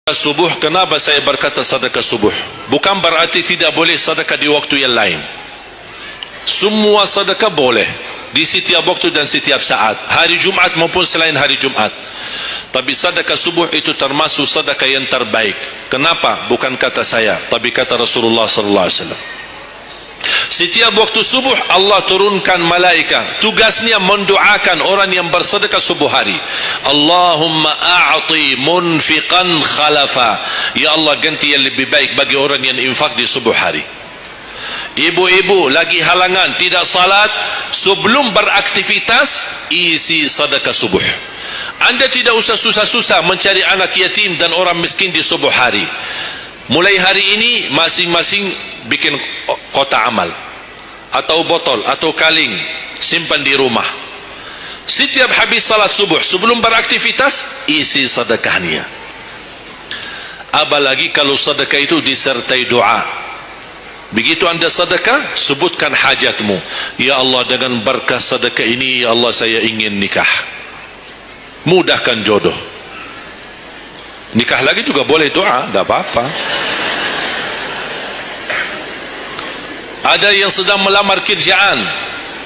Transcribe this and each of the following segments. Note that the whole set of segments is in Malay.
Subuh, kenapa saya berkata sedekah subuh? Bukan berarti tidak boleh sedekah di waktu yang lain. Semua sedekah boleh di setiap waktu dan setiap saat, hari Jumat maupun selain hari Jumat. Tapi sedekah subuh itu termasuk sedekah yang terbaik. Kenapa? Bukan kata saya, tapi kata Rasulullah sallallahu alaihi wasallam. Setiap waktu subuh Allah turunkan malaikat, tugasnya mendoakan orang yang bersedekah subuh hari. Allahumma a'ti munfiqan khalafa, ya Allah ganti yang lebih baik bagi orang yang infak di subuh hari. Ibu-ibu lagi halangan tidak salat, sebelum beraktivitas isi sedekah subuh. Anda tidak usah susah-susah mencari anak yatim dan orang miskin di subuh hari. Mulai hari ini masing-masing bikin kotak amal atau botol atau kaling, simpan di rumah. Setiap habis salat subuh sebelum beraktivitas isi sedekahnya. Apalagi kalau sedekah itu disertai doa. Begitu anda sedekah, sebutkan hajatmu. Ya Allah, dengan berkah sedekah ini, ya Allah, saya ingin nikah, mudahkan jodoh. Nikah lagi juga boleh doa, tidak apa-apa. Ada yang sedang melamar kerjaan,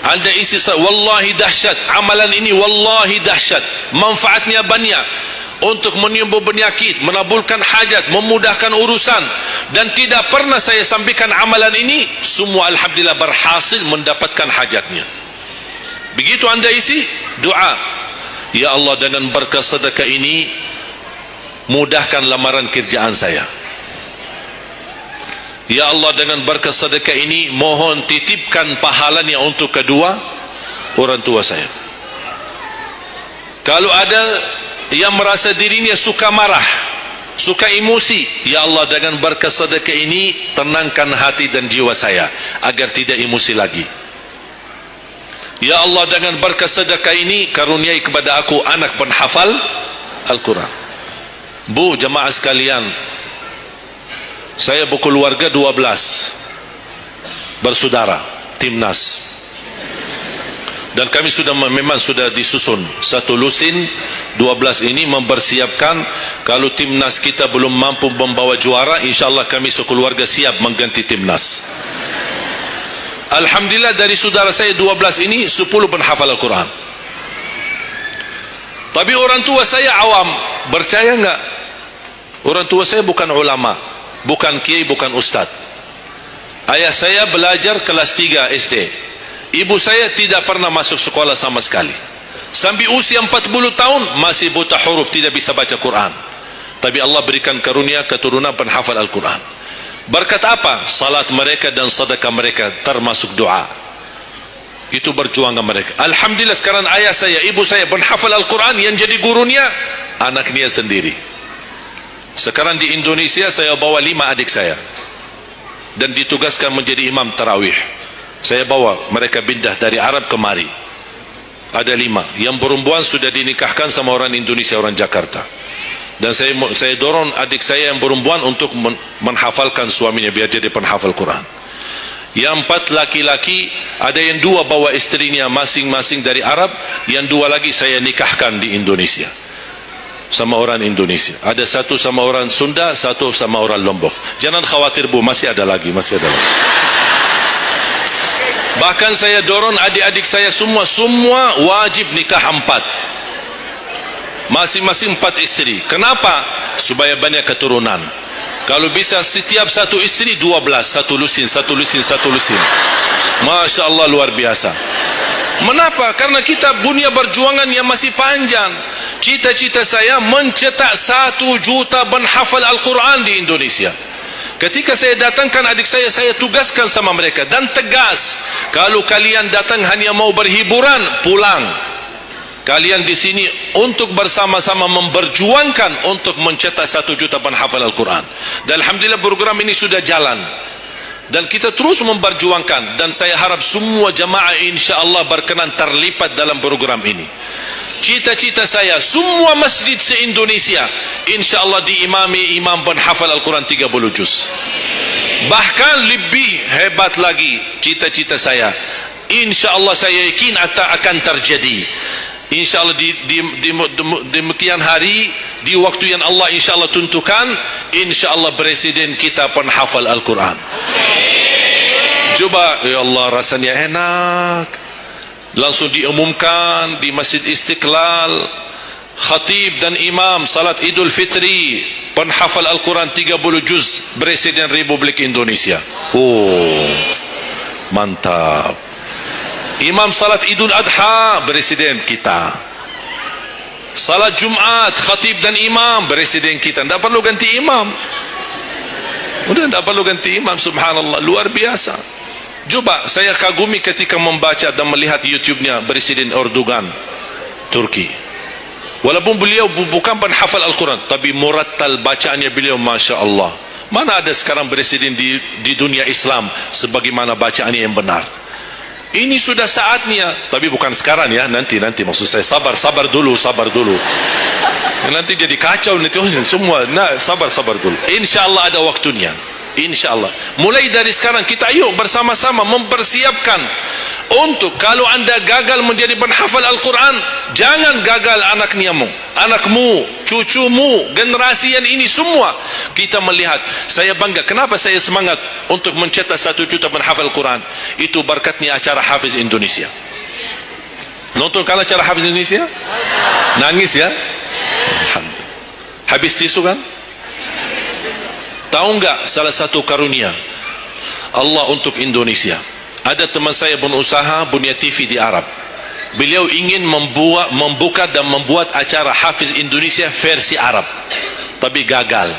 anda isi wallahi dahsyat, amalan ini wallahi dahsyat, manfaatnya banyak untuk menyembuh penyakit, menabulkan hajat, memudahkan urusan, dan tidak pernah saya sampaikan amalan ini, semua alhamdulillah berhasil mendapatkan hajatnya. Begitu anda isi doa, ya Allah, dengan berkah sedekah ini mudahkan lamaran kerjaan saya. Ya Allah, dengan berkah sedekah ini mohon titipkan pahalanya untuk kedua orang tua saya. Kalau ada yang merasa dirinya suka marah, suka emosi, ya Allah, dengan berkah sedekah ini tenangkan hati dan jiwa saya agar tidak emosi lagi. Ya Allah, dengan berkah sedekah ini karuniai kepada aku anak penghafal Al-Quran. Bu, jemaah sekalian, saya berkeluarga 12 bersaudara, timnas, dan kami sudah memang sudah disusun satu lusin. 12 ini mempersiapkan kalau timnas kita belum mampu membawa juara, insyaallah kami sekeluarga siap mengganti timnas. Alhamdulillah, dari saudara saya 12 ini 10 penghafal Al-Quran. Tapi orang tua saya awam. Percaya enggak? Orang tua saya bukan ulama, bukan kiai, bukan ustaz. Ayah saya belajar kelas 3 SD. Ibu saya tidak pernah masuk sekolah sama sekali. Sampai usia 40 tahun masih buta huruf, tidak bisa baca Quran. Tapi Allah berikan karunia keturunan penghafal Al-Quran. Berkat apa? Salat mereka dan sedekah mereka, termasuk doa. Itu berjuangan mereka. Alhamdulillah, sekarang ayah saya, ibu saya penghafal Al-Quran, yang jadi gurunya anaknya sendiri. Sekarang di Indonesia saya bawa 5 adik saya dan ditugaskan menjadi imam tarawih. Saya bawa mereka pindah dari Arab kemari. Ada 5. Yang perempuan sudah dinikahkan sama orang Indonesia, orang Jakarta. Dan saya dorong adik saya yang perempuan untuk menghafalkan suaminya biar jadi penghafal Quran. Yang 4 laki-laki, ada yang 2 bawa istrinya masing-masing dari Arab, yang 2 lagi saya nikahkan di Indonesia sama orang Indonesia. Ada 1 sama orang Sunda, 1 sama orang Lombok. Jangan khawatir bu, masih ada lagi, masih ada lagi. Bahkan saya dorong adik-adik saya semua wajib nikah 4, masing-masing 4 istri. Kenapa? Supaya banyak keturunan. Kalau bisa setiap satu istri 12, satu lusin. Masya Allah, luar biasa. Mengapa? Karena kita punya perjuangan yang masih panjang. Cita-cita saya mencetak 1 juta penghafal Al-Quran di Indonesia. Ketika saya datangkan adik saya tugaskan sama mereka dan tegas, kalau kalian datang hanya mau berhiburan, pulang. Kalian di sini untuk bersama-sama memperjuangkan untuk mencetak 1 juta penghafal Al-Quran. Dan alhamdulillah program ini sudah jalan. Dan kita terus memperjuangkan, dan saya harap semua jamaah insyaAllah berkenan terlibat dalam program ini. Cita-cita saya semua masjid se-Indonesia insyaAllah diimami imam penghafal Al-Quran 30 juz. Bahkan lebih hebat lagi cita-cita saya, insyaAllah saya yakin akan terjadi. InsyaAllah di demikian hari, di waktu yang Allah insyaAllah tentukan, insyaAllah presiden kita penghafal Al-Quran. Coba, ya Allah, rasanya enak. Langsung diumumkan di Masjid Istiqlal, khatib dan imam salat Idul Fitri, penghafal Al-Quran 30 juz, Presiden Republik Indonesia. Oh, mantap. Imam salat Idul Adha, Presiden kita. Salat Jumat, khatib dan imam, Presiden kita. Tidak perlu ganti imam. Udah tidak perlu ganti imam, subhanallah, luar biasa. Coba, saya kagumi ketika membaca dan melihat YouTube-nya Presiden Erdogan, Turki. Walaupun beliau bukan penghafal Al-Quran, tapi murattal bacaannya beliau, Masya Allah. Mana ada sekarang presiden di dunia Islam sebagaimana bacaannya yang benar. Ini sudah saatnya, tapi bukan sekarang ya, nanti maksud saya, sabar dulu. Nanti jadi kacau nanti semua. Nah, sabar dulu. InsyaAllah ada waktunya. InsyaAllah. Mulai dari sekarang kita yuk bersama-sama mempersiapkan untuk kalau anda gagal menjadi penghafal Al-Quran, jangan gagal anakmu, cucumu, generasi yang ini semua. Kita melihat, saya bangga. Kenapa saya semangat untuk mencetak 1 juta penghafal Al-Quran? Itu berkatnya acara Hafiz Indonesia. Nonton kan acara Hafiz Indonesia? Nangis ya? Alhamdulillah. Habis tisu kan? Tahu enggak salah satu karunia Allah untuk Indonesia? Ada teman saya berusaha punya TV di Arab. Beliau ingin membuka dan membuat acara Hafiz Indonesia versi Arab, tapi gagal.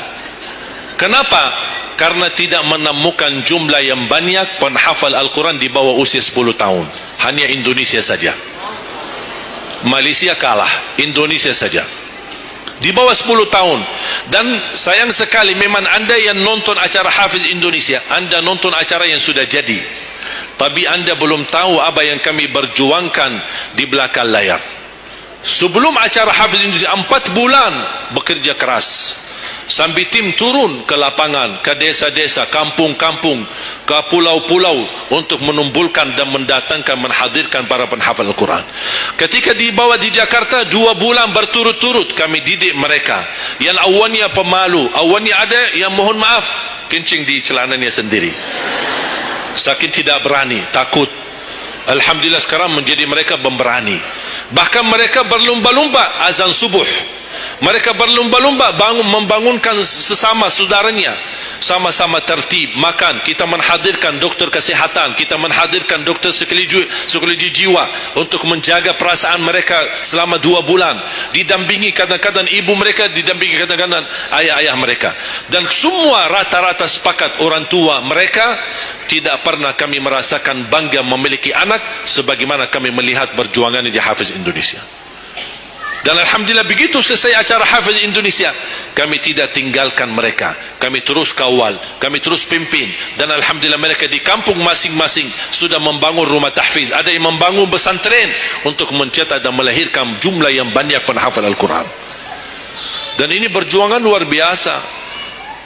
Kenapa? Karena tidak menemukan jumlah yang banyak penghafal Al-Quran di bawah usia 10 tahun. Hanya Indonesia saja. Malaysia kalah, Indonesia saja di bawah 10 tahun. Dan sayang sekali, memang anda yang nonton acara Hafiz Indonesia, anda nonton acara yang sudah jadi, tapi anda belum tahu apa yang kami berjuangkan di belakang layar. Sebelum acara Hafiz Indonesia, 4 bulan bekerja keras, sambil tim turun ke lapangan, ke desa-desa, kampung-kampung, ke pulau-pulau untuk menumbulkan dan mendatangkan, menghadirkan para penghafal Al-Quran. Ketika dibawa di Jakarta, 2 bulan berturut-turut kami didik mereka. Yang awalnya pemalu, awalnya ada yang mohon maaf kencing di celananya sendiri, saking tidak berani, takut. Alhamdulillah sekarang menjadi mereka pemberani. Bahkan mereka berlumba-lumba azan subuh. Mereka berlumba-lumba membangunkan sesama saudaranya, sama-sama tertib makan. Kita menghadirkan doktor kesihatan, kita menghadirkan doktor psikologi jiwa untuk menjaga perasaan mereka selama 2 bulan, didampingi kadang-kadang ibu mereka, didampingi kadang-kadang ayah-ayah mereka. Dan semua rata-rata sepakat, orang tua mereka tidak pernah kami merasakan bangga memiliki anak sebagaimana kami melihat perjuangan di Hafiz Indonesia. Dan alhamdulillah begitu selesai acara Hafiz Indonesia, kami tidak tinggalkan mereka, kami terus kawal, kami terus pimpin. Dan alhamdulillah mereka di kampung masing-masing sudah membangun rumah tahfiz, ada yang membangun pesantren untuk mencetak dan melahirkan jumlah yang banyak penghafal Al-Quran. Dan ini perjuangan luar biasa,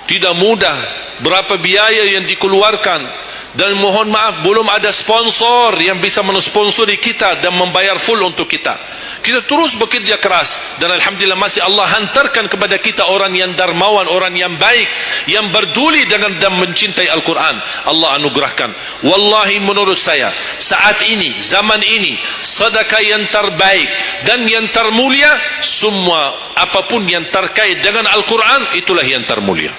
tidak mudah. Berapa biaya yang dikeluarkan, dan mohon maaf belum ada sponsor yang bisa mensponsori kita dan membayar full untuk kita. Kita terus bekerja keras, dan alhamdulillah masih Allah hantarkan kepada kita orang yang dermawan, orang yang baik, yang berduli dengan dan mencintai Al-Quran. Allah anugerahkan. Wallahi menurut saya saat ini, zaman ini, sedekah yang terbaik dan yang termulia, semua apapun yang terkait dengan Al-Quran, itulah yang termulia.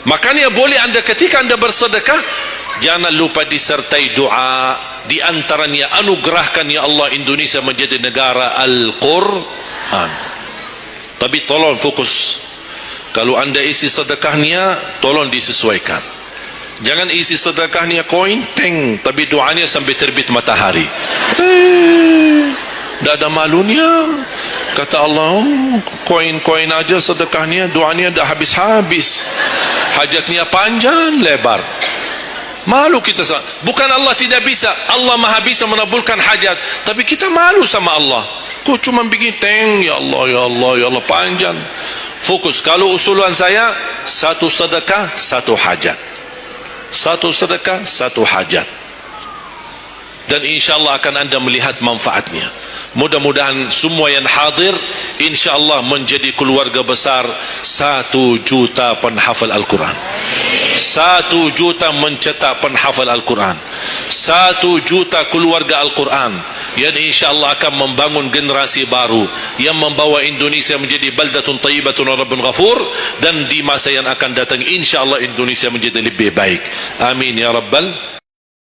Makanya boleh anda ketika anda bersedekah, jangan lupa disertai doa. Di antaranya, anugerahkan ya Allah Indonesia menjadi negara Al-Quran. Tapi tolong fokus. Kalau anda isi sedekahnya, tolong disesuaikan. Jangan isi sedekahnya koin teng, tapi doanya sampai terbit matahari. Tidak ada malunya. Kata Allah, koin-koin aja sedekahnya, doanya dah habis-habis, hajatnya panjang lebar. Malu kita. Bukan Allah tidak bisa, Allah maha bisa menabulkan hajat, tapi kita malu sama Allah. Kok cuma bikin teng, ya Allah, ya Allah, ya Allah, panjang. Fokus. Kalau usulan saya, 1 sedekah 1 hajat, 1 sedekah 1 hajat. dan insyaallah akan anda melihat manfaatnya. Mudah-mudahan semua yang hadir insyaallah menjadi keluarga besar 1 juta penghafal Al-Quran. 1 juta mencetak penghafal Al-Quran. 1 juta keluarga Al-Quran yang insyaallah akan membangun generasi baru yang membawa Indonesia menjadi baldatun tayyibatun wa rabbun ghafur, dan di masa yang akan datang insyaallah Indonesia menjadi lebih baik. Amin ya rabbal